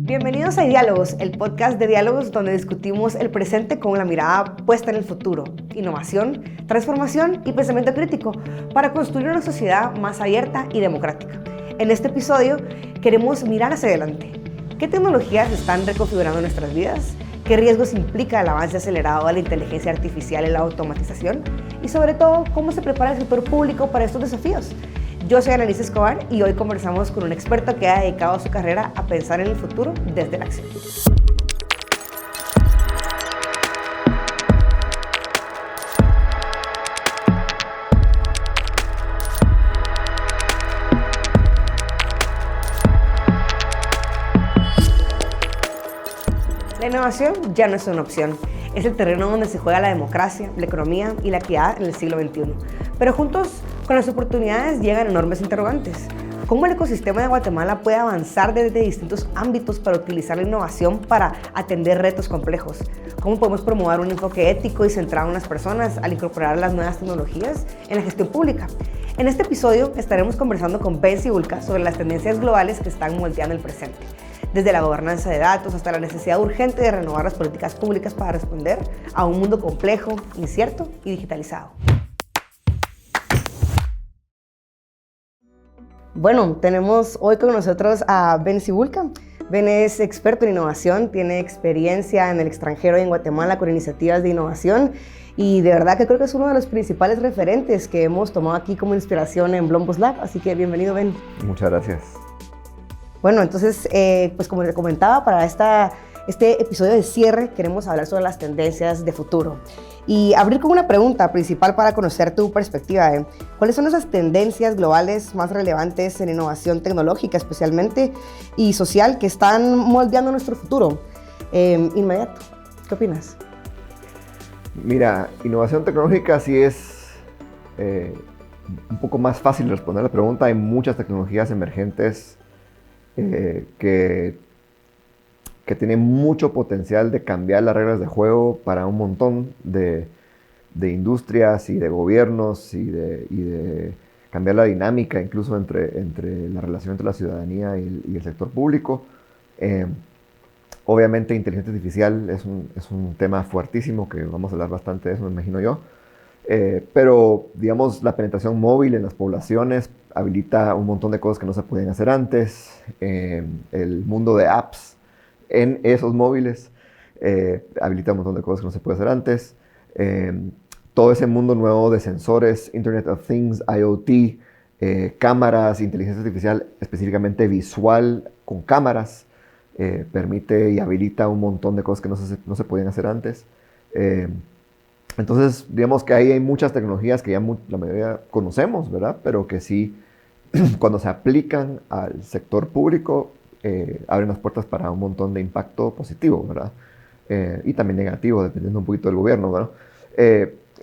Bienvenidos a Diálogos, el podcast de diálogos donde discutimos el presente con la mirada puesta en el futuro, innovación, transformación y pensamiento crítico para construir una sociedad más abierta y democrática. En este episodio queremos mirar hacia adelante. ¿Qué tecnologías están reconfigurando nuestras vidas? ¿Qué riesgos implica el avance acelerado de la inteligencia artificial y la automatización? Y sobre todo, ¿cómo se prepara el sector público para estos desafíos? Yo soy Annalise Escobar y hoy conversamos con un experto que ha dedicado su carrera a pensar en el futuro desde la acción. La innovación ya no es una opción, es el terreno donde se juega la democracia, la economía y la equidad en el siglo XXI. Pero juntos con las oportunidades llegan enormes interrogantes. ¿Cómo el ecosistema de Guatemala puede avanzar desde distintos ámbitos para utilizar la innovación para atender retos complejos? ¿Cómo podemos promover un enfoque ético y centrado en las personas al incorporar las nuevas tecnologías en la gestión pública? En este episodio estaremos conversando con Ben Cibulka sobre las tendencias globales que están moldeando el presente, desde la gobernanza de datos hasta la necesidad urgente de renovar las políticas públicas para responder a un mundo complejo, incierto y digitalizado. Bueno, tenemos hoy con nosotros a Ben Cibulka. Ben es experto en innovación, tiene experiencia en el extranjero y en Guatemala con iniciativas de innovación y de verdad que creo que es uno de los principales referentes que hemos tomado aquí como inspiración en Blombos Lab, así que bienvenido, Ben. Muchas gracias. Bueno, entonces, pues como te comentaba, para este episodio de cierre queremos hablar sobre las tendencias de futuro y abrir con una pregunta principal para conocer tu perspectiva. ¿Cuáles son esas tendencias globales más relevantes en innovación tecnológica especialmente y social que están moldeando nuestro futuro inmediato? ¿Qué opinas? Mira, innovación tecnológica sí es un poco más fácil responder la pregunta. Hay muchas tecnologías emergentes que tiene mucho potencial de cambiar las reglas de juego para un montón de industrias y de gobiernos y de cambiar la dinámica incluso entre la relación entre la ciudadanía y el sector público. Obviamente inteligencia artificial es un tema fuertísimo que vamos a hablar bastante de eso, me imagino yo. Pero digamos la penetración móvil en las poblaciones habilita un montón de cosas que no se podían hacer antes. El mundo de apps en esos móviles habilita un montón de cosas que no se puede hacer antes. Todo ese mundo nuevo de sensores, Internet of Things, IoT, cámaras, inteligencia artificial específicamente visual con cámaras, permite y habilita un montón de cosas que no se podían hacer antes. Entonces, digamos que ahí hay muchas tecnologías que ya la mayoría conocemos, ¿verdad? Pero que sí, cuando se aplican al sector público, abren las puertas para un montón de impacto positivo, ¿verdad? Y también negativo, dependiendo un poquito del gobierno, ¿verdad?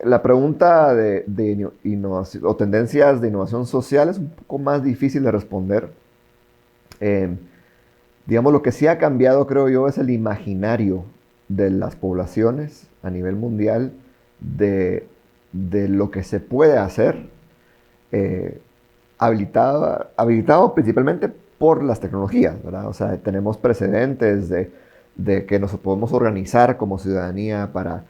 La pregunta de innovación o tendencias de innovación social es un poco más difícil de responder. Digamos, lo que sí ha cambiado, creo yo, es el imaginario de las poblaciones a nivel mundial de lo que se puede hacer, habilitado principalmente por las tecnologías, ¿verdad? O sea, tenemos precedentes de que nos podemos organizar como ciudadanía para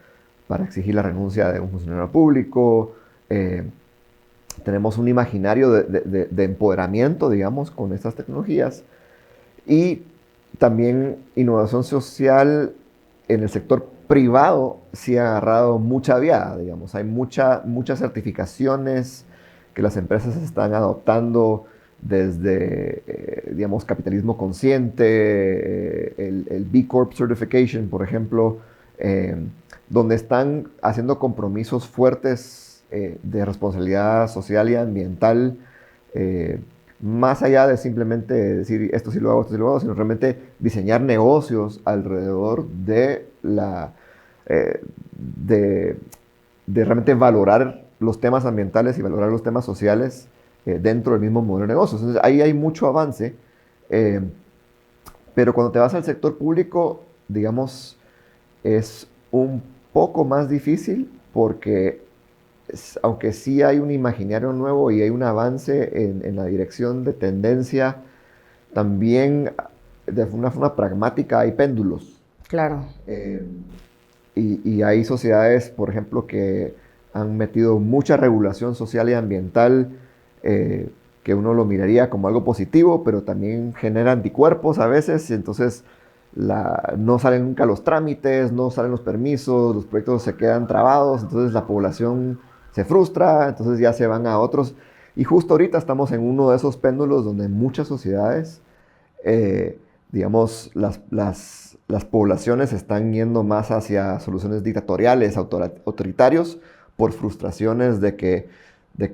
exigir la renuncia de un funcionario público. Tenemos un imaginario de empoderamiento, digamos, con estas tecnologías. Y también innovación social en el sector privado sí ha agarrado mucha viada, digamos. Hay muchas certificaciones que las empresas están adoptando desde, digamos, capitalismo consciente, el B Corp Certification, por ejemplo, donde están haciendo compromisos fuertes de responsabilidad social y ambiental, más allá de simplemente decir esto sí lo hago, sino realmente diseñar negocios alrededor de realmente valorar los temas ambientales y valorar los temas sociales dentro del mismo modelo de negocios. Entonces ahí hay mucho avance, pero cuando te vas al sector público, digamos, es un poco más difícil porque aunque sí hay un imaginario nuevo y hay un avance en la dirección de tendencia, también de una forma pragmática hay péndulos. Claro. Y hay sociedades, por ejemplo, que han metido mucha regulación social y ambiental, que uno lo miraría como algo positivo, pero también genera anticuerpos a veces, y entonces no salen nunca los trámites, no salen los permisos, los proyectos se quedan trabados, entonces la población se frustra, entonces ya se van a otros. Y justo ahorita estamos en uno de esos péndulos donde muchas sociedades, digamos, las poblaciones están yendo más hacia soluciones dictatoriales, autoritarios, por frustraciones de que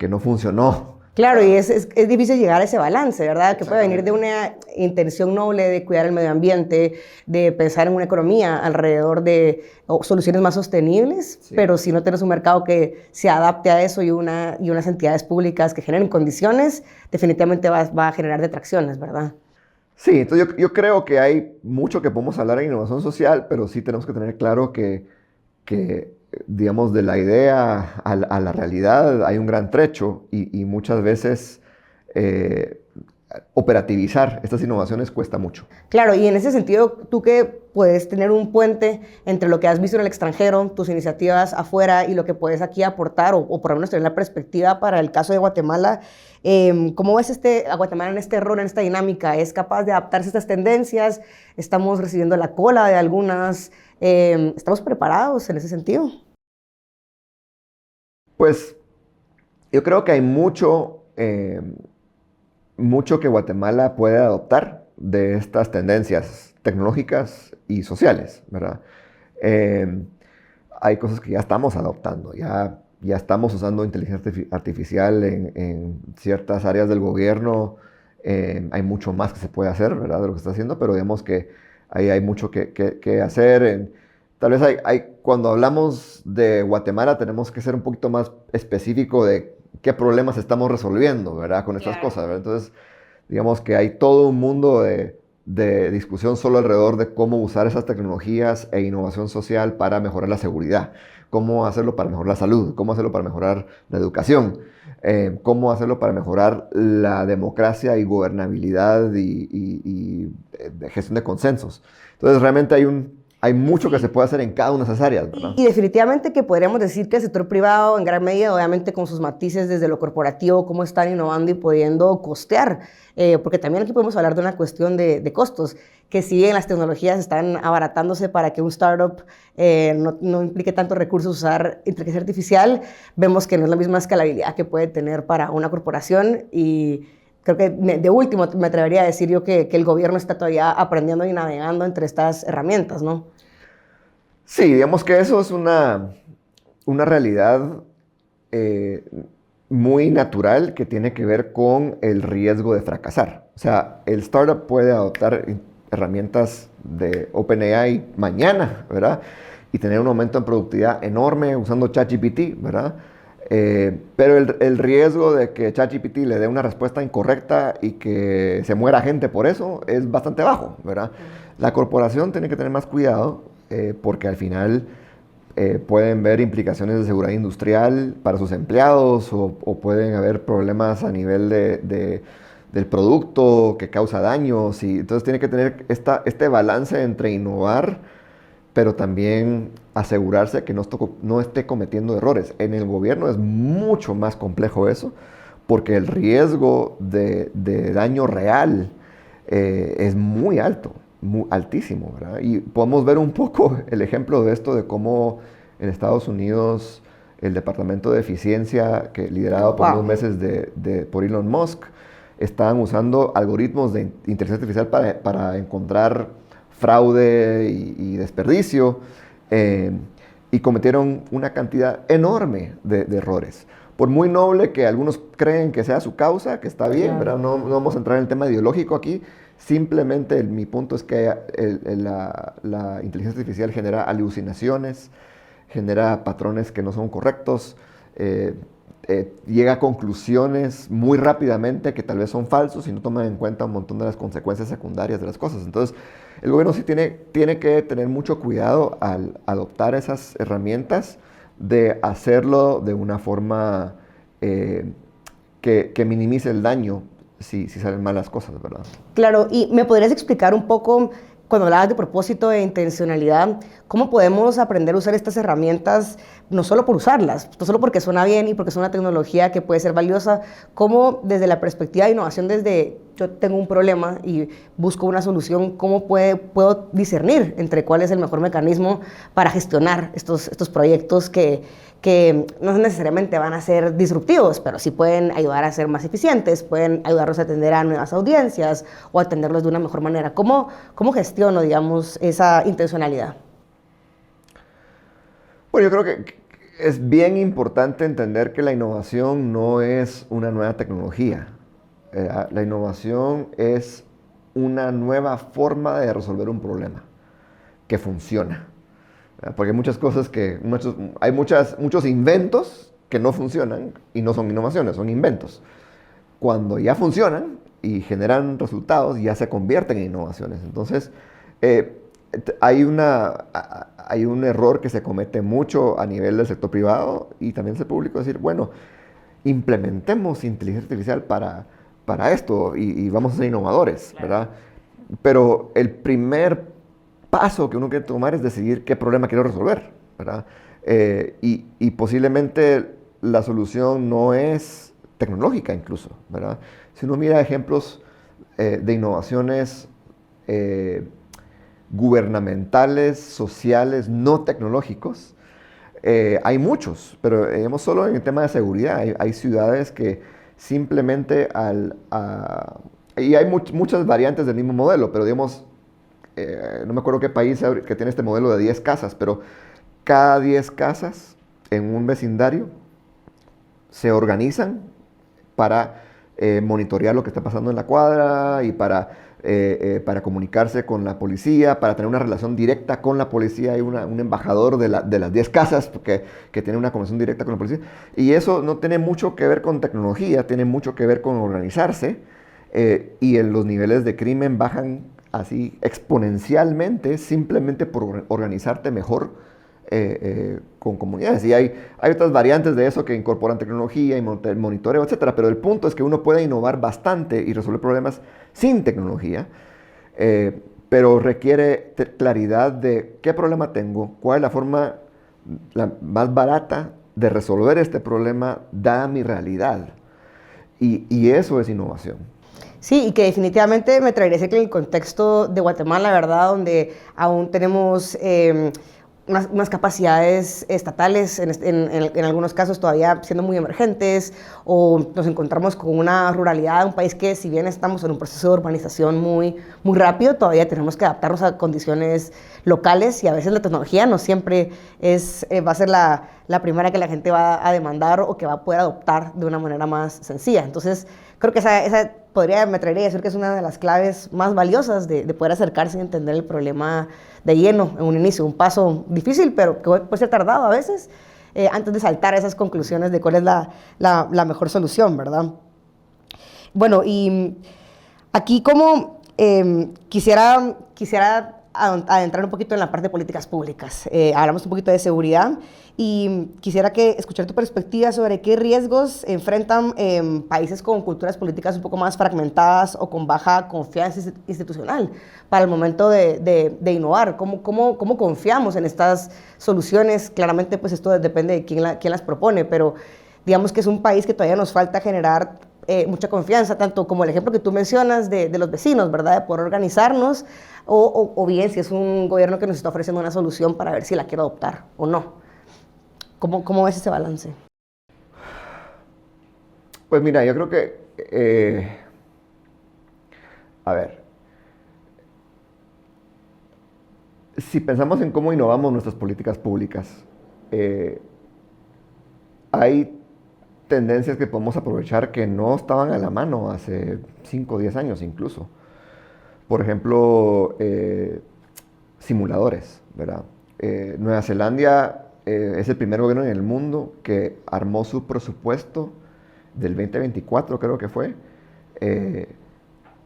no funcionó. Claro, y es difícil llegar a ese balance, ¿verdad? Que puede venir de una intención noble de cuidar el medio ambiente, de pensar en una economía alrededor de soluciones más sostenibles, sí. Pero si no tienes un mercado que se adapte a eso y unas entidades públicas que generen condiciones, definitivamente va a generar detracciones, ¿verdad? Sí, entonces yo creo que hay mucho que podemos hablar en innovación social, pero sí tenemos que tener claro que digamos, de la idea a la realidad hay un gran trecho y muchas veces operativizar estas innovaciones cuesta mucho. Claro, y en ese sentido, tú que puedes tener un puente entre lo que has visto en el extranjero, tus iniciativas afuera y lo que puedes aquí aportar, o por lo menos tener la perspectiva para el caso de Guatemala, ¿cómo ves a Guatemala en este rol, en esta dinámica? ¿Es capaz de adaptarse a estas tendencias? ¿Estamos recibiendo la cola de algunas? ¿Estamos preparados en ese sentido? Pues yo creo que hay mucho que Guatemala puede adoptar de estas tendencias tecnológicas y sociales, ¿verdad? Hay cosas que ya estamos adoptando, ya estamos usando inteligencia artificial en ciertas áreas del gobierno. Hay mucho más que se puede hacer, ¿verdad? De lo que se está haciendo, pero digamos que ahí hay mucho que hacer. Tal vez cuando hablamos de Guatemala tenemos que ser un poquito más específico de qué problemas estamos resolviendo, ¿verdad? Con estas cosas, ¿verdad? Entonces, digamos que hay todo un mundo de discusión solo alrededor de cómo usar esas tecnologías e innovación social para mejorar la seguridad, cómo hacerlo para mejorar la salud, cómo hacerlo para mejorar la educación, cómo hacerlo para mejorar la democracia y gobernabilidad y gestión de consensos. Entonces, realmente hay mucho que se puede hacer en cada una de esas áreas, ¿verdad? Y definitivamente que podríamos decir que el sector privado, en gran medida, obviamente con sus matices desde lo corporativo, cómo están innovando y pudiendo costear, porque también aquí podemos hablar de una cuestión de costos, que si bien las tecnologías están abaratándose para que un startup no implique tantos recursos usar inteligencia artificial, vemos que no es la misma escalabilidad que puede tener para una corporación y creo que de último me atrevería a decir yo que el gobierno está todavía aprendiendo y navegando entre estas herramientas, ¿no? Sí, digamos que eso es una realidad muy natural que tiene que ver con el riesgo de fracasar. O sea, el startup puede adoptar herramientas de OpenAI mañana, ¿verdad? Y tener un aumento en productividad enorme usando ChatGPT, ¿verdad? Pero el riesgo de que ChatGPT le dé una respuesta incorrecta y que se muera gente por eso es bastante bajo, ¿verdad? La corporación tiene que tener más cuidado porque al final pueden ver implicaciones de seguridad industrial para sus empleados o pueden haber problemas a nivel del producto que causa daños. Y entonces tiene que tener este balance entre innovar pero también asegurarse que no esté cometiendo errores. En el gobierno es mucho más complejo eso, porque el riesgo de daño real es muy alto, altísimo, ¿verdad? Y podemos ver un poco el ejemplo de esto, de cómo en Estados Unidos el Departamento de Eficiencia, liderado por unos meses por Elon Musk, estaban usando algoritmos de inteligencia artificial para encontrar fraude y desperdicio, y cometieron una cantidad enorme de errores. Por muy noble que algunos creen que sea su causa, que está bien, ¿verdad? No vamos a entrar en el tema ideológico aquí, simplemente mi punto es que la inteligencia artificial genera alucinaciones, genera patrones que no son correctos, llega a conclusiones muy rápidamente que tal vez son falsos y no toman en cuenta un montón de las consecuencias secundarias de las cosas. Entonces, el gobierno sí tiene que tener mucho cuidado al adoptar esas herramientas, de hacerlo de una forma que minimice el daño si salen mal las cosas, ¿verdad? Claro, y ¿me podrías explicar un poco, cuando hablabas de propósito e intencionalidad, cómo podemos aprender a usar estas herramientas, no solo por usarlas, no solo porque suena bien y porque es una tecnología que puede ser valiosa, cómo desde la perspectiva de innovación, desde yo tengo un problema y busco una solución, cómo puedo discernir entre cuál es el mejor mecanismo para gestionar estos proyectos que no necesariamente van a ser disruptivos, pero sí pueden ayudar a ser más eficientes, pueden ayudarnos a atender a nuevas audiencias o atenderlos de una mejor manera. ¿Cómo gestiono, digamos, esa intencionalidad? Bueno, yo creo que es bien importante entender que la innovación no es una nueva tecnología. La innovación es una nueva forma de resolver un problema que funciona. Porque hay muchas cosas hay muchos inventos que no funcionan y no son innovaciones, son inventos. Cuando ya funcionan y generan resultados, ya se convierten en innovaciones. Entonces, hay un error que se comete mucho a nivel del sector privado y también del público, decir, bueno, implementemos inteligencia artificial para esto y vamos a ser innovadores, claro, ¿verdad? Pero el primer paso que uno quiere tomar es decidir qué problema quiero resolver, ¿verdad? Y posiblemente la solución no es tecnológica incluso, ¿verdad? Si uno mira ejemplos de innovaciones gubernamentales, sociales, no tecnológicos, hay muchos, pero digamos solo en el tema de seguridad, hay ciudades que simplemente y hay muchas variantes del mismo modelo, pero digamos, no me acuerdo qué país que tiene este modelo de 10 casas, pero cada 10 casas en un vecindario se organizan para monitorear lo que está pasando en la cuadra y para comunicarse con la policía, para tener una relación directa con la policía. Hay un embajador de las 10 casas que tiene una conexión directa con la policía. Y eso no tiene mucho que ver con tecnología, tiene mucho que ver con organizarse. Y los niveles de crimen bajan así exponencialmente simplemente por organizarte mejor con comunidades. Y hay otras variantes de eso que incorporan tecnología y monitoreo, etcétera. Pero el punto es que uno puede innovar bastante y resolver problemas sin tecnología, pero requiere claridad de qué problema tengo, cuál es la forma más barata de resolver este problema dada mi realidad. Y eso es innovación. Sí, y que definitivamente me traería que en el contexto de Guatemala, ¿verdad?, donde aún tenemos unas capacidades estatales, en algunos casos todavía siendo muy emergentes, o nos encontramos con una ruralidad, un país que si bien estamos en un proceso de urbanización muy rápido, todavía tenemos que adaptarnos a condiciones locales y a veces la tecnología no siempre va a ser la primera que la gente va a demandar o que va a poder adoptar de una manera más sencilla. Entonces, creo que esa me atrevería a decir que es una de las claves más valiosas de poder acercarse y entender el problema de lleno en un inicio, un paso difícil, pero que puede ser tardado a veces, antes de saltar a esas conclusiones de cuál es la mejor solución, ¿verdad? Bueno, y aquí como quisiera adentrar un poquito en la parte de políticas públicas. Hablamos un poquito de seguridad y quisiera escuchar tu perspectiva sobre qué riesgos enfrentan países con culturas políticas un poco más fragmentadas o con baja confianza institucional para el momento de innovar. ¿Cómo confiamos en estas soluciones? Claramente, pues esto depende de quién las propone, pero digamos que es un país que todavía nos falta generar mucha confianza, tanto como el ejemplo que tú mencionas de los vecinos, ¿verdad?, de poder organizarnos, o bien si es un gobierno que nos está ofreciendo una solución para ver si la quiero adoptar o no. ¿Cómo ves ese balance? Pues mira, yo creo que, a ver, si pensamos en cómo innovamos nuestras políticas públicas, hay tendencias que podemos aprovechar que no estaban a la mano hace 5 o 10 años incluso. Por ejemplo, simuladores, ¿verdad? Nueva Zelanda es el primer gobierno en el mundo que armó su presupuesto del 2024, creo que fue,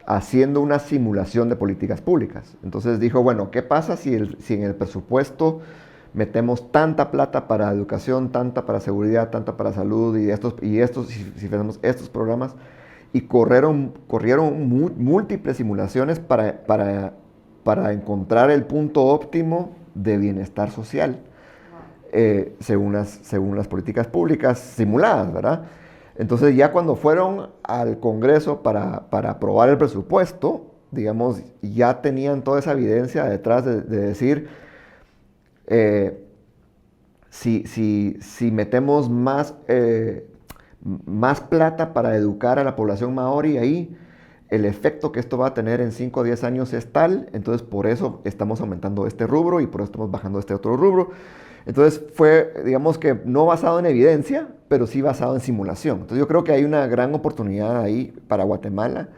haciendo una simulación de políticas públicas. Entonces dijo, bueno, ¿qué pasa si en el presupuesto metemos tanta plata para educación, tanta para seguridad, tanta para salud si hacemos estos programas? y corrieron múltiples simulaciones para encontrar el punto óptimo de bienestar social, según las políticas públicas simuladas, ¿verdad? Entonces ya cuando fueron al Congreso para aprobar el presupuesto, digamos, ya tenían toda esa evidencia detrás de decir, si metemos más plata para educar a la población maorí ahí, el efecto que esto va a tener en 5 o 10 años es tal, entonces por eso estamos aumentando este rubro y por eso estamos bajando este otro rubro. Entonces fue, digamos que no basado en evidencia, pero sí basado en simulación. Entonces yo creo que hay una gran oportunidad ahí para Guatemala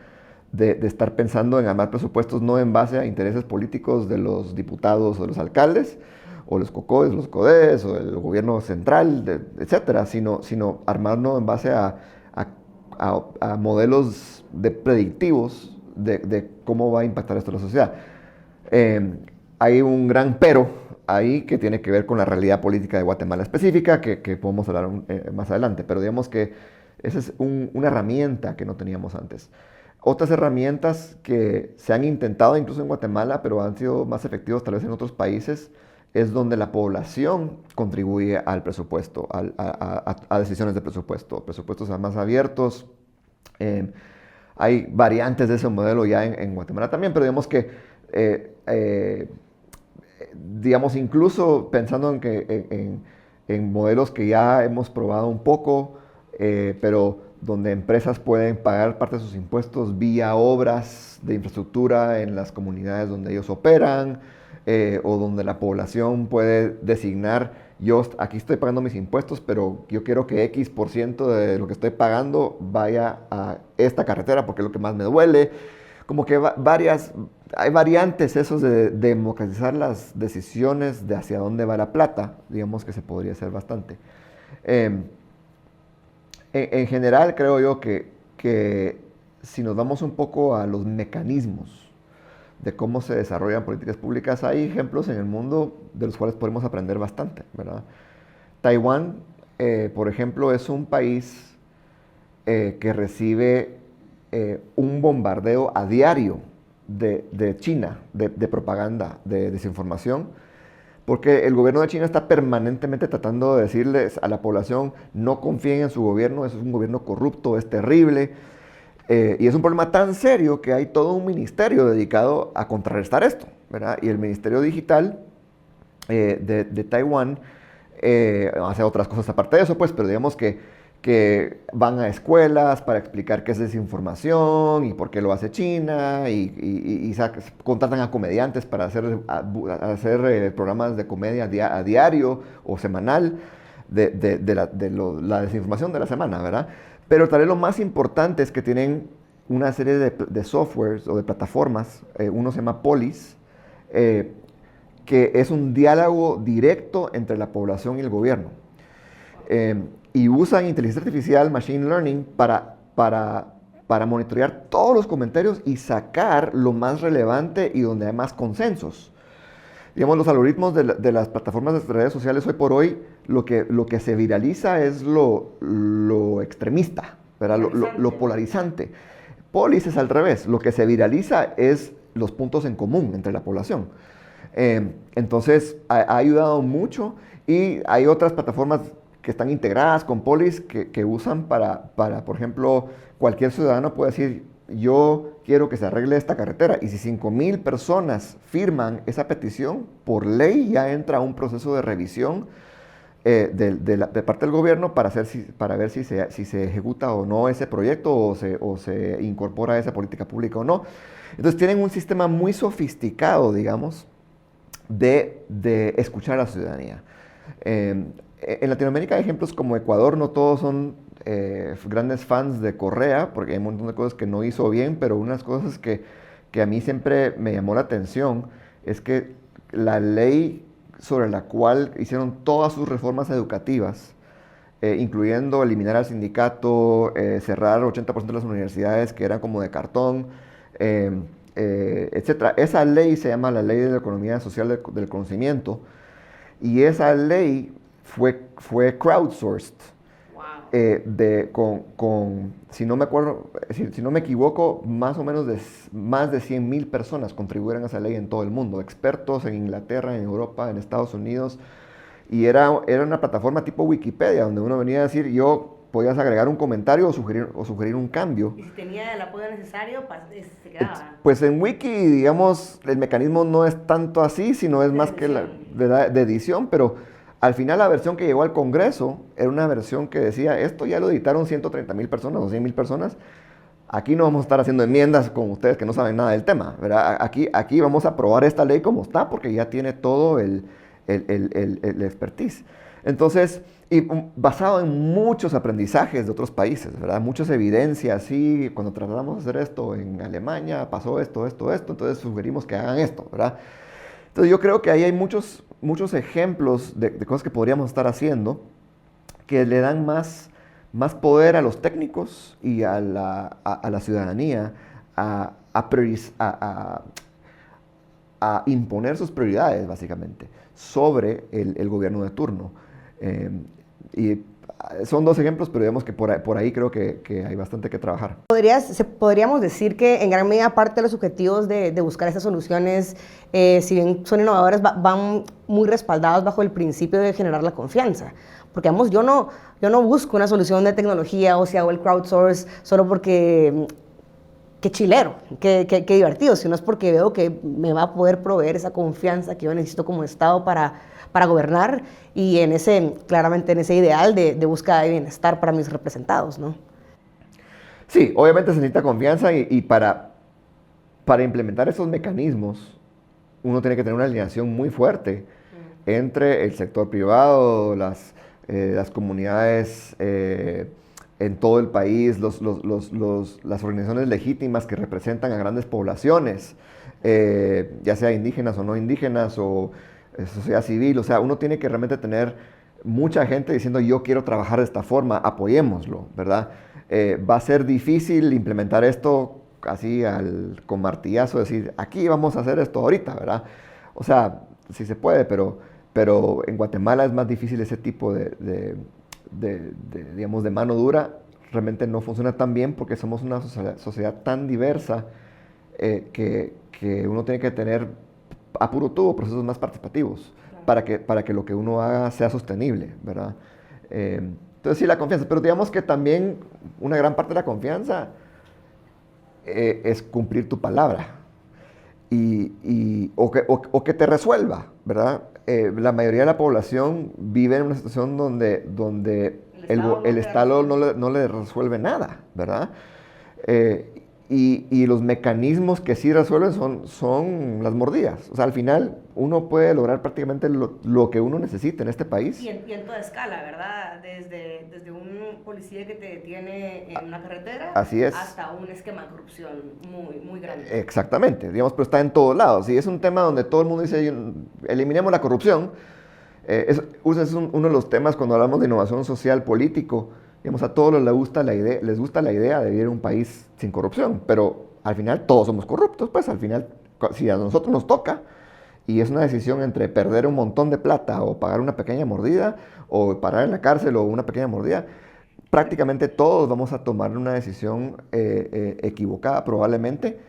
de estar pensando en armar presupuestos no en base a intereses políticos de los diputados o de los alcaldes, o los COCODES, los CODES, o el gobierno central, etcétera, sino armarlo en base a modelos predictivos de cómo va a impactar esto en la sociedad. Hay un gran pero ahí que tiene que ver con la realidad política de Guatemala específica, que podemos hablar más adelante, pero digamos que esa es una herramienta que no teníamos antes. Otras herramientas que se han intentado incluso en Guatemala, pero han sido más efectivos tal vez en otros países, es donde la población contribuye al presupuesto, a decisiones de presupuesto, presupuestos más abiertos. Hay variantes de ese modelo ya en Guatemala también, pero digamos que, digamos, incluso pensando en modelos que ya hemos probado un poco, pero donde empresas pueden pagar parte de sus impuestos vía obras de infraestructura en las comunidades donde ellos operan, o donde la población puede designar, yo aquí estoy pagando mis impuestos, pero yo quiero que X% de lo que estoy pagando vaya a esta carretera porque es lo que más me duele. Como que hay variantes esos de democratizar las decisiones de hacia dónde va la plata, digamos que se podría hacer bastante. En general creo yo que si nos vamos un poco a los mecanismos de cómo se desarrollan políticas públicas, hay ejemplos en el mundo de los cuales podemos aprender bastante, ¿verdad? Taiwán, por ejemplo, es un país que recibe un bombardeo a diario de China, de propaganda, de desinformación, porque el gobierno de China está permanentemente tratando de decirles a la población, no confíen en su gobierno, eso es un gobierno corrupto, es terrible. Y es un problema tan serio que hay todo un ministerio dedicado a contrarrestar esto, ¿verdad? Y el Ministerio Digital de Taiwán hace otras cosas aparte de eso, pues, pero digamos que van a escuelas para explicar qué es desinformación y por qué lo hace China, y contratan a comediantes para hacer programas de comedia a diario o semanal de la desinformación de la semana, ¿verdad? Pero tal vez lo más importante es que tienen una serie de softwares o de plataformas, uno se llama Polis, que es un diálogo directo entre la población y el gobierno. Y usan inteligencia artificial, machine learning, para monitorear todos los comentarios y sacar lo más relevante y donde hay más consensos. Digamos, los algoritmos de las plataformas de redes sociales hoy por hoy, lo que se viraliza es lo extremista, ¿verdad? Lo polarizante. Polis es al revés, lo que se viraliza es los puntos en común entre la población. Entonces, ha ayudado mucho, y hay otras plataformas que están integradas con Polis que usan para, por ejemplo, cualquier ciudadano puede decir, yo quiero que se arregle esta carretera, y si 5,000 personas firman esa petición, por ley ya entra un proceso de revisión de parte del gobierno para ver si se ejecuta o no ese proyecto, o se incorpora esa política pública o no. Entonces tienen un sistema muy sofisticado, digamos, de escuchar a la ciudadanía. En Latinoamérica hay ejemplos como Ecuador, no todos son grandes fans de Correa, porque hay un montón de cosas que no hizo bien, pero unas cosas que a mí siempre me llamó la atención es que la ley sobre la cual hicieron todas sus reformas educativas, incluyendo eliminar al sindicato, cerrar 80% de las universidades que eran como de cartón, etc. Esa ley se llama la Ley de la Economía Social del Conocimiento, y esa ley fue crowdsourced. si no me acuerdo, si no me equivoco, más o menos más de 100,000 personas contribuyeron a esa ley en todo el mundo, expertos en Inglaterra, en Europa, en Estados Unidos, y era una plataforma tipo Wikipedia, donde uno venía a decir, yo podías agregar un comentario o sugerir un cambio. Y si tenía el apoyo necesario, se quedaba. Pues en Wiki, digamos, el mecanismo no es tanto así, sino es más que de edición, pero al final la versión que llegó al Congreso era una versión que decía, esto ya lo editaron 130,000 personas o 100,000 personas, aquí no vamos a estar haciendo enmiendas con ustedes que no saben nada del tema, ¿verdad? Aquí vamos a aprobar esta ley como está porque ya tiene todo el expertise. Entonces, y basado en muchos aprendizajes de otros países, ¿verdad? Muchas evidencias, sí, cuando tratamos de hacer esto en Alemania, pasó esto, entonces sugerimos que hagan esto, ¿verdad? Entonces yo creo que ahí hay muchos ejemplos de cosas que podríamos estar haciendo que le dan más poder a los técnicos y a la ciudadanía a imponer sus prioridades, básicamente, sobre el gobierno de turno. Y son dos ejemplos, pero digamos que por ahí creo que hay bastante que trabajar. Podríamos decir que en gran medida parte de los objetivos de buscar estas soluciones, si bien son innovadores, van muy respaldados bajo el principio de generar la confianza. Porque vamos, yo no busco una solución de tecnología o si hago el crowdsource solo porque qué chilero, qué divertido, sino es porque veo que me va a poder proveer esa confianza que yo necesito como Estado para gobernar y claramente en ese ideal de búsqueda de bienestar para mis representados, ¿no? Sí, obviamente se necesita confianza y para implementar esos mecanismos uno tiene que tener una alineación muy fuerte entre el sector privado, las comunidades en todo el país, las organizaciones legítimas que representan a grandes poblaciones, ya sea indígenas o no indígenas o sociedad civil. O sea, uno tiene que realmente tener mucha gente diciendo yo quiero trabajar de esta forma, apoyémoslo, ¿verdad? Va a ser difícil implementar esto así con martillazo, decir aquí vamos a hacer esto ahorita, ¿verdad? O sea, sí se puede, pero en Guatemala es más difícil ese tipo digamos, de mano dura. Realmente no funciona tan bien porque somos una sociedad tan diversa que uno tiene que tener a puro tubo procesos más participativos, claro, para que lo que uno haga sea sostenible, ¿verdad? Entonces sí, la confianza, pero digamos que también una gran parte de la confianza es cumplir tu palabra o que te resuelva, ¿verdad? La mayoría de la población vive en una situación donde el Estado no le resuelve nada, ¿verdad? Y los mecanismos que sí resuelven son las mordidas. O sea, al final uno puede lograr prácticamente lo que uno necesita en este país. Y en toda escala, ¿verdad? Desde un policía que te detiene en una carretera, así es, hasta un esquema de corrupción muy, muy grande. Exactamente, digamos, pero está en todos lados. Y es un tema donde todo el mundo dice, eliminemos la corrupción. Es uno de los temas cuando hablamos de innovación social político. Digamos, a todos les gusta la idea de vivir en un país sin corrupción, pero al final todos somos corruptos, pues al final, si a nosotros nos toca, y es una decisión entre perder un montón de plata o pagar una pequeña mordida, o parar en la cárcel o una pequeña mordida, prácticamente todos vamos a tomar una decisión equivocada probablemente,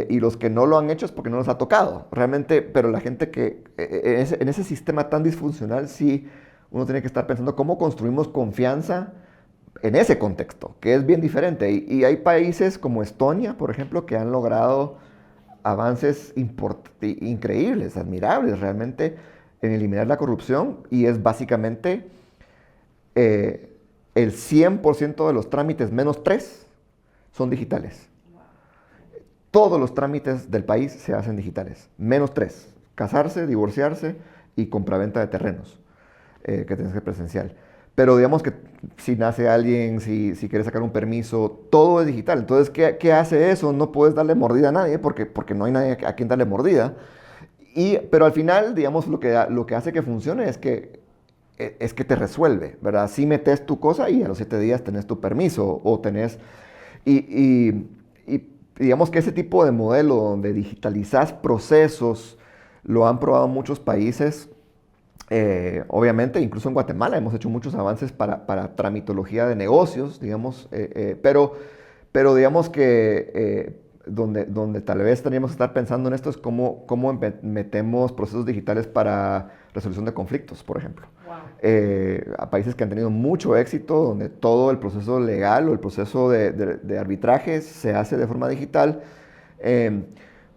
y los que no lo han hecho es porque no nos ha tocado, realmente, pero la gente que en ese sistema tan disfuncional, sí, uno tiene que estar pensando cómo construimos confianza en ese contexto, que es bien diferente. Y hay países como Estonia, por ejemplo, que han logrado avances increíbles, admirables realmente, en eliminar la corrupción, y es básicamente el 100% de los trámites, menos 3, son digitales. Todos los trámites del país se hacen digitales, menos 3. Casarse, divorciarse y compraventa de terrenos, que tienes que presencial. Pero digamos que si nace alguien, si quieres sacar un permiso, todo es digital. Entonces, ¿qué hace eso? No puedes darle mordida a nadie porque no hay nadie a quien darle mordida. Pero al final, digamos, lo que hace que funcione es que te resuelve, ¿verdad? Si metes tu cosa y a los 7 días tenés tu permiso o tenés... Y digamos que ese tipo de modelo donde digitalizas procesos lo han probado muchos países. Obviamente, incluso en Guatemala hemos hecho muchos avances para tramitología de negocios, digamos, pero digamos que donde tal vez tendríamos que estar pensando en esto es cómo metemos procesos digitales para resolución de conflictos, por ejemplo. Wow. A países que han tenido mucho éxito, donde todo el proceso legal o el proceso de arbitraje se hace de forma digital,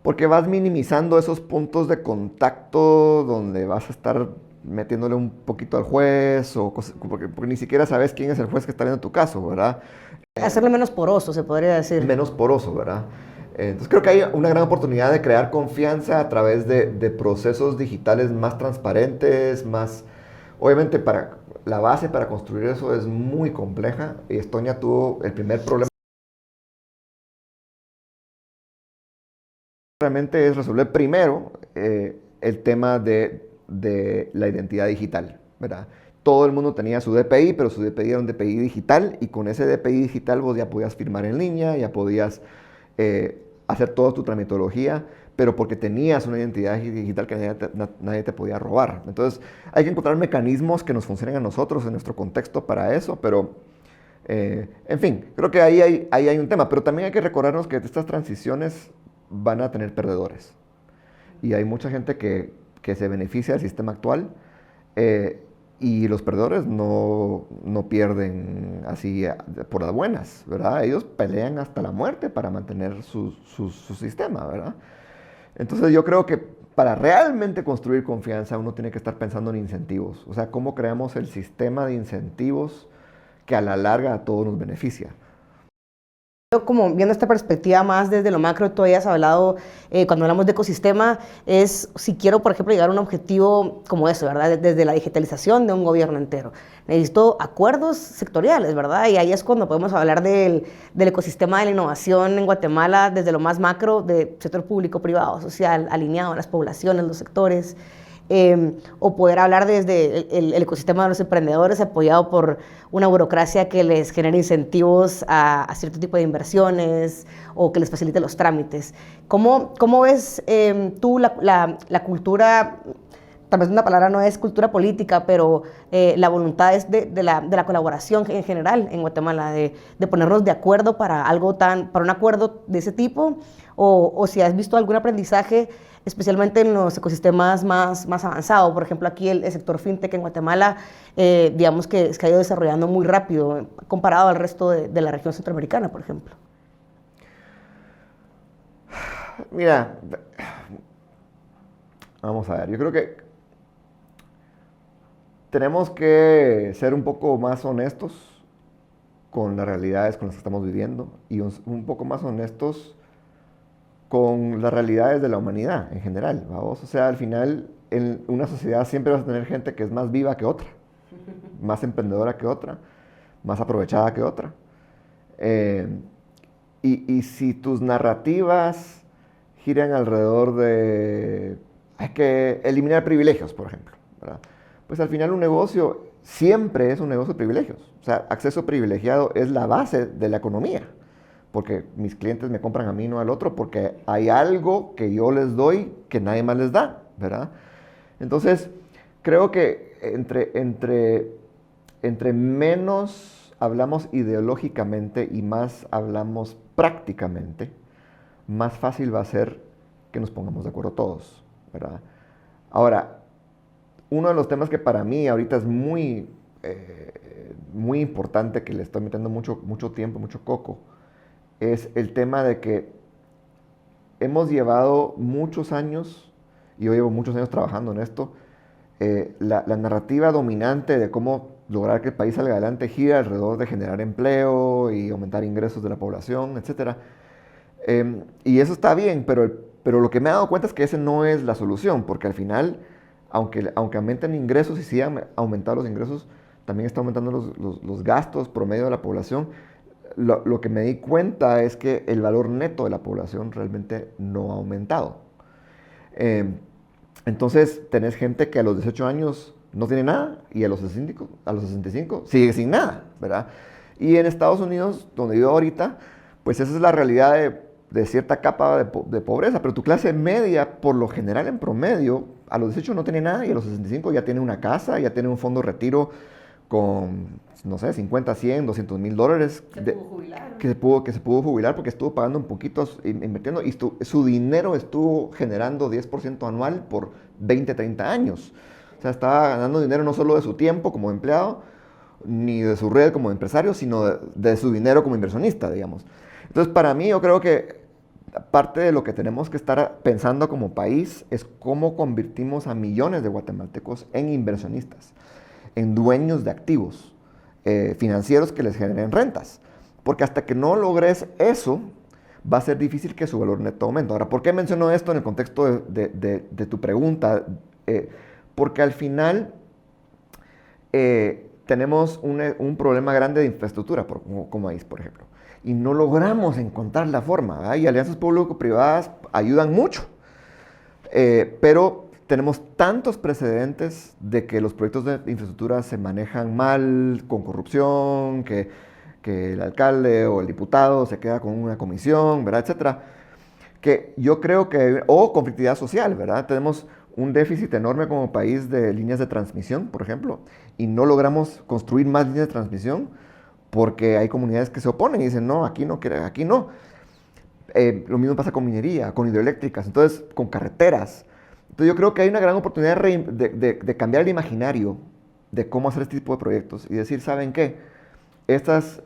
porque vas minimizando esos puntos de contacto donde vas a estar metiéndole un poquito al juez, o porque ni siquiera sabes quién es el juez que está viendo tu caso, ¿verdad? Hacerlo menos poroso, se podría decir. Menos poroso, ¿verdad? Entonces creo que hay una gran oportunidad de crear confianza a través de procesos digitales más transparentes, más... Obviamente la base para construir eso es muy compleja, y Estonia tuvo el primer problema. Realmente es resolver primero el tema de la identidad digital, ¿verdad? Todo el mundo tenía su DPI, pero su DPI era un DPI digital, y con ese DPI digital vos ya podías firmar en línea, ya podías hacer toda tu tramitología, pero porque tenías una identidad digital que nadie te podía robar. Entonces hay que encontrar mecanismos que nos funcionen a nosotros en nuestro contexto para eso, pero en fin, creo que ahí hay un tema, pero también hay que recordarnos que estas transiciones van a tener perdedores, y hay mucha gente que se beneficia del sistema actual, y los perdedores no pierden así por las buenas, ¿verdad? Ellos pelean hasta la muerte para mantener su sistema, ¿verdad? Entonces yo creo que para realmente construir confianza uno tiene que estar pensando en incentivos, o sea, cómo creamos el sistema de incentivos que a la larga a todos nos beneficia. Como viendo esta perspectiva más desde lo macro, tú habías hablado, cuando hablamos de ecosistema, es si quiero, por ejemplo, llegar a un objetivo como eso, ¿verdad? Desde la digitalización de un gobierno entero. Necesito acuerdos sectoriales, ¿verdad? Y ahí es cuando podemos hablar del ecosistema de la innovación en Guatemala, desde lo más macro, de sector público, privado, social, alineado a las poblaciones, los sectores. O poder hablar desde el ecosistema de los emprendedores apoyado por una burocracia que les genere incentivos a cierto tipo de inversiones o que les facilite los trámites. ¿Cómo ves tú la cultura? Tal vez una palabra no es cultura política, pero la voluntad es de la colaboración en general en Guatemala, de ponernos de acuerdo para un acuerdo de ese tipo, o si has visto algún aprendizaje, especialmente en los ecosistemas más avanzados. Por ejemplo, aquí el sector fintech en Guatemala, digamos que se ha ido desarrollando muy rápido comparado al resto de la región centroamericana, por ejemplo. Mira, vamos a ver, yo creo que tenemos que ser un poco más honestos con las realidades con las que estamos viviendo, y un poco más honestos con las realidades de la humanidad en general, ¿vamos? O sea, al final, en una sociedad siempre vas a tener gente que es más viva que otra, más emprendedora que otra, más aprovechada que otra. Y si tus narrativas giran alrededor de hay que eliminar privilegios, por ejemplo, ¿verdad? Pues al final un negocio siempre es un negocio de privilegios. O sea, acceso privilegiado es la base de la economía, porque mis clientes me compran a mí, no al otro, porque hay algo que yo les doy que nadie más les da, ¿verdad? Entonces, creo que entre menos hablamos ideológicamente y más hablamos prácticamente, más fácil va a ser que nos pongamos de acuerdo todos, ¿verdad? Ahora, uno de los temas que para mí ahorita es muy importante, que le estoy metiendo mucho tiempo, mucho coco, es el tema de que hemos llevado muchos años, y yo llevo muchos años trabajando en esto, la narrativa dominante de cómo lograr que el país salga adelante gira alrededor de generar empleo y aumentar ingresos de la población, etc. Y eso está bien, pero lo que me he dado cuenta es que esa no es la solución, porque al final, aunque aumenten ingresos y sigan aumentando los ingresos, también está aumentando los gastos promedio de la población. Lo que me di cuenta es que el valor neto de la población realmente no ha aumentado. Entonces, tenés gente que a los 18 años no tiene nada, y a los 65 sigue sin nada, ¿verdad? Y en Estados Unidos, donde vivo ahorita, pues esa es la realidad de cierta capa de pobreza, pero tu clase media, por lo general en promedio, a los 18 no tiene nada y a los 65 ya tiene una casa, ya tiene un fondo de retiro con, no sé, 50, 100, 200 mil dólares. Pudo jubilar. Que se pudo jubilar porque estuvo pagando un poquito, invirtiendo, y su dinero estuvo generando 10% anual por 20, 30 años. O sea, estaba ganando dinero no solo de su tiempo como empleado, ni de su red como empresario, sino de su dinero como inversionista, digamos. Entonces, para mí, yo creo que parte de lo que tenemos que estar pensando como país es cómo convertimos a millones de guatemaltecos en inversionistas, en dueños de activos financieros que les generen rentas. Porque hasta que no logres eso, va a ser difícil que su valor neto aumente. Ahora, ¿por qué menciono esto en el contexto de tu pregunta? Porque al final tenemos un problema grande de infraestructura como país, por ejemplo. Y no logramos encontrar la forma, ¿verdad? Y alianzas público-privadas ayudan mucho. Pero tenemos tantos precedentes de que los proyectos de infraestructura se manejan mal, con corrupción, que el alcalde o el diputado se queda con una comisión, ¿verdad? Etcétera. Que yo creo que, o conflictividad social, ¿verdad? Tenemos un déficit enorme como país de líneas de transmisión, por ejemplo, y no logramos construir más líneas de transmisión porque hay comunidades que se oponen y dicen, no, aquí no, aquí no. Lo mismo pasa con minería, con hidroeléctricas, entonces con carreteras. Entonces yo creo que hay una gran oportunidad de cambiar el imaginario de cómo hacer este tipo de proyectos y decir, ¿saben qué? Estas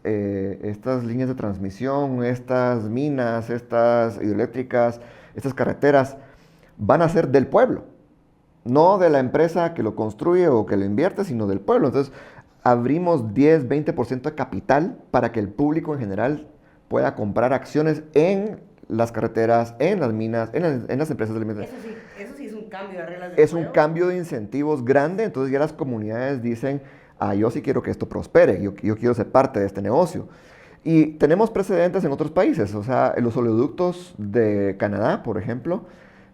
líneas de transmisión, estas minas, estas hidroeléctricas, estas carreteras, van a ser del pueblo, no de la empresa que lo construye o que lo invierte, sino del pueblo. Entonces, abrimos 10, 20% de capital para que el público en general pueda comprar acciones en las carreteras, en las minas, en las empresas de alimentación. Eso sí es un cambio de reglas de Es un cambio de incentivos grande, entonces ya las comunidades dicen, yo sí quiero que esto prospere, yo quiero ser parte de este negocio. Y tenemos precedentes en otros países, o sea, en los oleoductos de Canadá, por ejemplo,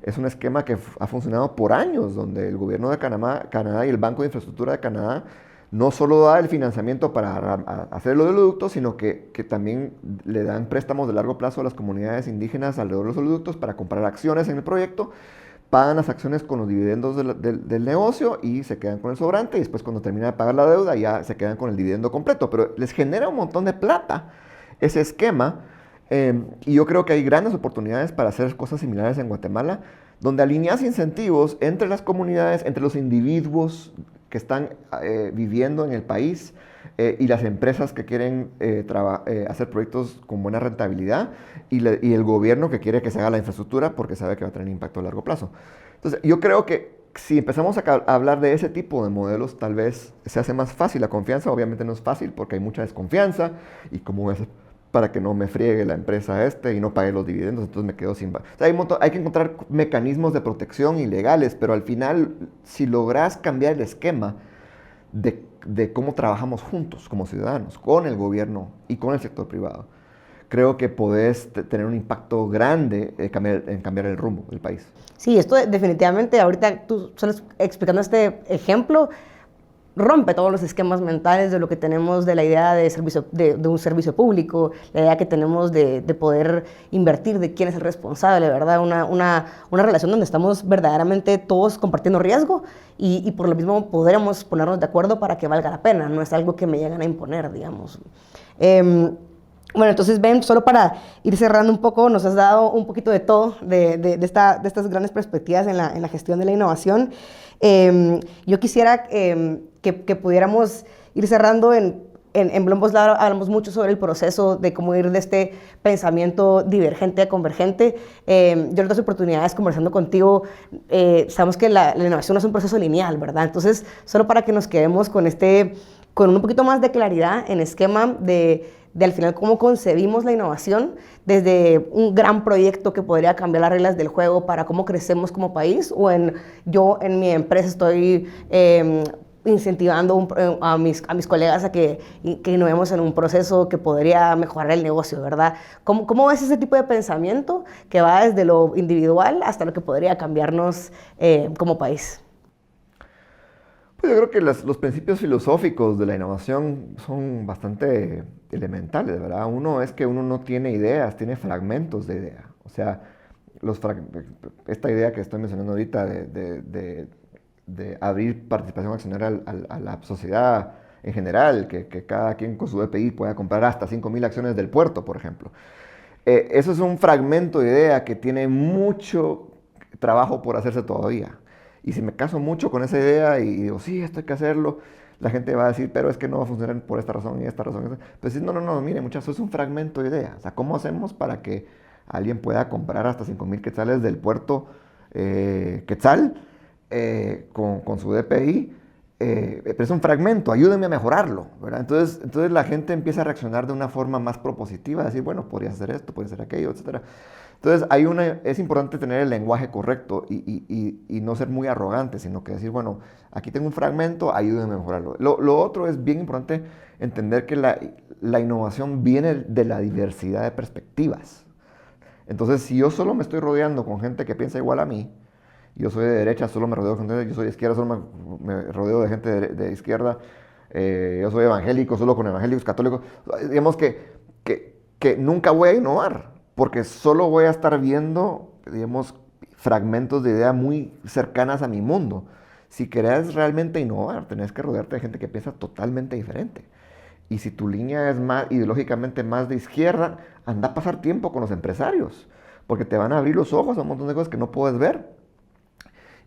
es un esquema que ha funcionado por años, donde el gobierno de Canadá y el Banco de Infraestructura de Canadá no solo da el financiamiento para hacer el oleoducto, sino que también le dan préstamos de largo plazo a las comunidades indígenas alrededor de los oleoductos para comprar acciones en el proyecto, pagan las acciones con los dividendos del negocio y se quedan con el sobrante, y después cuando termina de pagar la deuda ya se quedan con el dividendo completo, pero les genera un montón de plata ese esquema. Y yo creo que hay grandes oportunidades para hacer cosas similares en Guatemala, donde alineas incentivos entre las comunidades, entre los individuos que están viviendo en el país y las empresas que quieren hacer proyectos con buena rentabilidad y el gobierno que quiere que se haga la infraestructura porque sabe que va a tener impacto a largo plazo. Entonces, yo creo que si empezamos a hablar de ese tipo de modelos, tal vez se hace más fácil la confianza. Obviamente no es fácil porque hay mucha desconfianza y cómo es para que no me friegue la empresa y no pague los dividendos, entonces me quedo sin... O sea, hay que encontrar mecanismos de protección ilegales, pero al final, si logras cambiar el esquema de cómo trabajamos juntos como ciudadanos, con el gobierno y con el sector privado, creo que podés tener un impacto grande en cambiar el rumbo del país. Sí, esto definitivamente, ahorita tú solo explicando este ejemplo, rompe todos los esquemas mentales de lo que tenemos de la idea de un servicio público, la idea que tenemos de poder invertir, de quién es el responsable, ¿verdad? Una relación donde estamos verdaderamente todos compartiendo riesgo y por lo mismo podremos ponernos de acuerdo para que valga la pena, no es algo que me llegan a imponer, digamos. Bueno, entonces, Ben, solo para ir cerrando un poco, nos has dado un poquito de todo, de estas grandes perspectivas en la gestión de la innovación. Yo quisiera que pudiéramos ir cerrando en Bloomberg hablamos mucho sobre el proceso de cómo ir de este pensamiento divergente a convergente. Yo en otras oportunidades conversando contigo, sabemos que la innovación no es un proceso lineal, ¿verdad? Entonces, solo para que nos quedemos con un poquito más de claridad en esquema de al final cómo concebimos la innovación desde un gran proyecto que podría cambiar las reglas del juego para cómo crecemos como país, o yo en mi empresa estoy incentivando a mis colegas a que innovemos en un proceso que podría mejorar el negocio, ¿verdad? ¿Cómo ves ese tipo de pensamiento que va desde lo individual hasta lo que podría cambiarnos como país? Pues yo creo que los principios filosóficos de la innovación son bastante elementales, ¿verdad? Uno es que uno no tiene ideas, tiene fragmentos de idea. O sea, esta idea que estoy mencionando ahorita de abrir participación accionaria a la sociedad en general, que cada quien con su EPI pueda comprar hasta 5.000 acciones del puerto, por ejemplo. Eso es un fragmento de idea que tiene mucho trabajo por hacerse todavía. Y si me caso mucho con esa idea y digo, sí, esto hay que hacerlo, la gente va a decir, pero es que no va a funcionar por esta razón y esta razón. Pues no, mire, muchachos, eso es un fragmento de idea. O sea, ¿cómo hacemos para que alguien pueda comprar hasta 5.000 quetzales del puerto Quetzal con su DPI? Pero es un fragmento, ayúdenme a mejorarlo, ¿verdad? Entonces la gente empieza a reaccionar de una forma más propositiva, decir, bueno, podría hacer esto, podría hacer aquello, etc. Entonces es importante tener el lenguaje correcto y no ser muy arrogante, sino que decir, bueno, aquí tengo un fragmento, ayúdenme a mejorarlo. Lo otro es bien importante entender que la innovación viene de la diversidad de perspectivas. Entonces, si yo solo me estoy rodeando con gente que piensa igual a mí, yo soy de derecha, solo me rodeo con gente, yo soy de izquierda, solo me rodeo de gente de izquierda, yo soy evangélico, solo con evangélicos, católicos, digamos que nunca voy a innovar, porque solo voy a estar viendo, digamos, fragmentos de ideas muy cercanas a mi mundo. Si querés realmente innovar, tenés que rodearte de gente que piensa totalmente diferente. Y si tu línea es más ideológicamente más de izquierda, anda a pasar tiempo con los empresarios, porque te van a abrir los ojos a un montón de cosas que no puedes ver.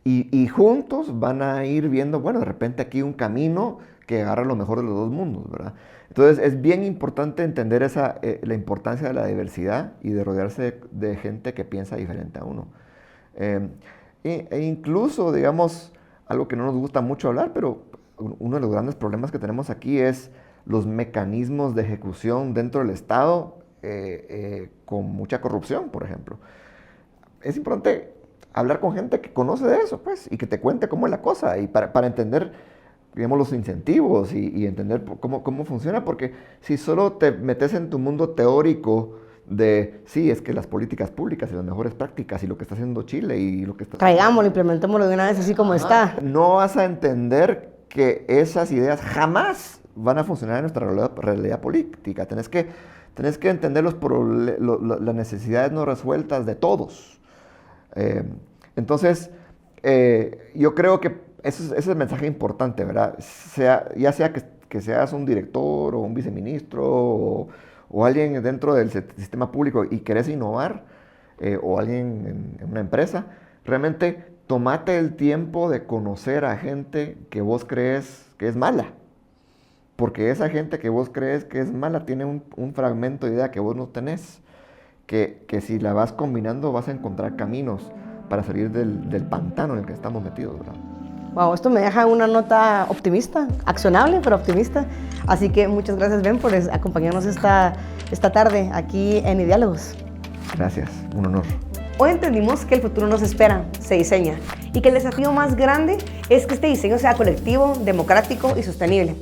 Y juntos van a ir viendo, bueno, de repente aquí un camino que agarra lo mejor de los dos mundos, ¿verdad? Entonces es bien importante entender la importancia de la diversidad y de rodearse de gente que piensa diferente a uno. E incluso, digamos, algo que no nos gusta mucho hablar, pero uno de los grandes problemas que tenemos aquí es los mecanismos de ejecución dentro del Estado con mucha corrupción, por ejemplo. Es importante hablar con gente que conoce de eso, pues, y que te cuente cómo es la cosa, y para entender, digamos, los incentivos y entender cómo funciona, porque si solo te metes en tu mundo teórico de, sí, es que las políticas públicas y las mejores prácticas y lo que está haciendo Chile y lo que está... Traigámoslo, implementémoslo de una vez así como está. No vas a entender que esas ideas jamás van a funcionar en nuestra realidad política. Tenés que entender las necesidades no resueltas de todos. Entonces, yo creo que ese es el mensaje importante, ¿verdad? Ya sea que seas un director o un viceministro o alguien dentro del sistema público y querés innovar, o alguien en una empresa, realmente tomate el tiempo de conocer a gente que vos crees que es mala. Porque esa gente que vos crees que es mala tiene un fragmento de idea que vos no tenés. Que si la vas combinando vas a encontrar caminos para salir del pantano en el que estamos metidos, ¿verdad? Wow, esto me deja una nota optimista, accionable, pero optimista. Así que muchas gracias, Ben, por acompañarnos esta tarde aquí en Ideálogos. Gracias, un honor. Hoy entendimos que el futuro nos espera, se diseña, y que el desafío más grande es que este diseño sea colectivo, democrático y sostenible.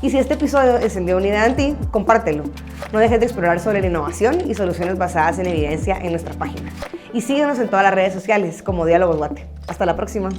Y si este episodio encendió una idea en ti, compártelo. No dejes de explorar sobre la innovación y soluciones basadas en evidencia en nuestra página. Y síguenos en todas las redes sociales como Diálogos Guate. Hasta la próxima.